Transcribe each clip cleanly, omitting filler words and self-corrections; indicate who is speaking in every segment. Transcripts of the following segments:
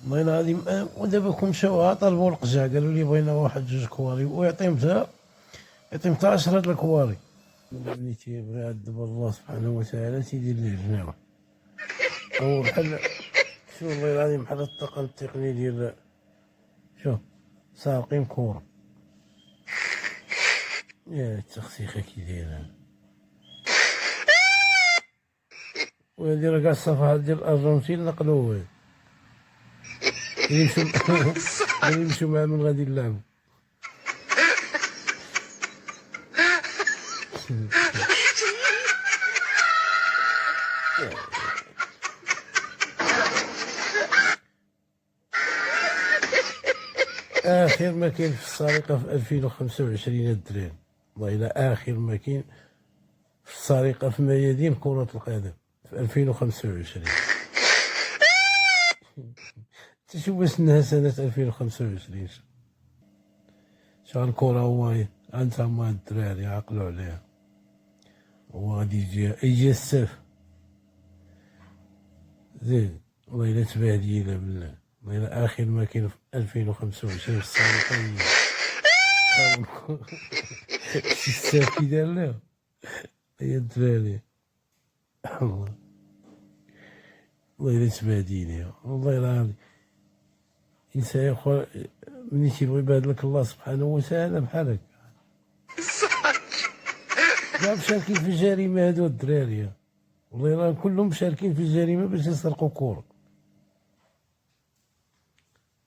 Speaker 1: والله العظيم ودابا كون مشاو طلبوا القجع قالوا لي بغينا واحد جوج كواري ويعطيهم حتى 10 هاد الكواري. ملي تيبغي يعذب الله سبحانه وتعالى تيدير ليه جناوه. هو بحال شوف والله العظيم بحال الطاقم التقني ديال شوف ساقين كورة. يا التخسيخة كي دايرة. وهادي راه كاع الصفحات ديال الأرجنتين نقلوه. اللي يمشيو معاه من غادي نلعبو. آخر ما كاين في السرقة في 2025 الدراري، والله إلا آخر ما كاين في السرقة في ميادين كرة القدم في 2025. تشوف واش انها سنة 2025 شغل الكرة هو انت هما الدراري عقلوا عليها. هو غادي يجي السيف زين والله إلا تبهدينا بالله. والله إلا آخر ما كاين في 2025 في السرقة هي شي السيف كي دار لهم هي الدراري. والله إلا تبهدينا والله العظيم. الإنسان يا خويا ملي تيبغي يبادلك الله سبحانه وتعالى بحال هكا. كاع مشاركين في الجريمة هادو الدراري، والله راه كلهم مشاركين في الجريمة باش يسرقوا كورة.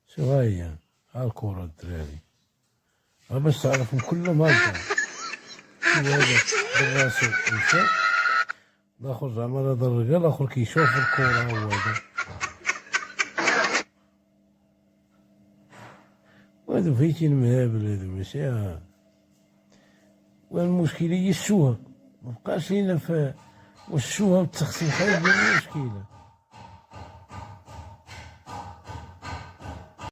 Speaker 1: شوف ها هي ها الكورة الدراري، ها باش تعرفهم كلهم هاكا. شوف هذا بالراسو مشى، الآخر زعما راه ضرقا، الآخر كيشوف الكورة هو هذا. وهادو فايتين مهابل هادو ماشي. والمشكلة هي الشوهة، مبقاش لينا في واش الشوهة والتخسيخ هي المشكلة.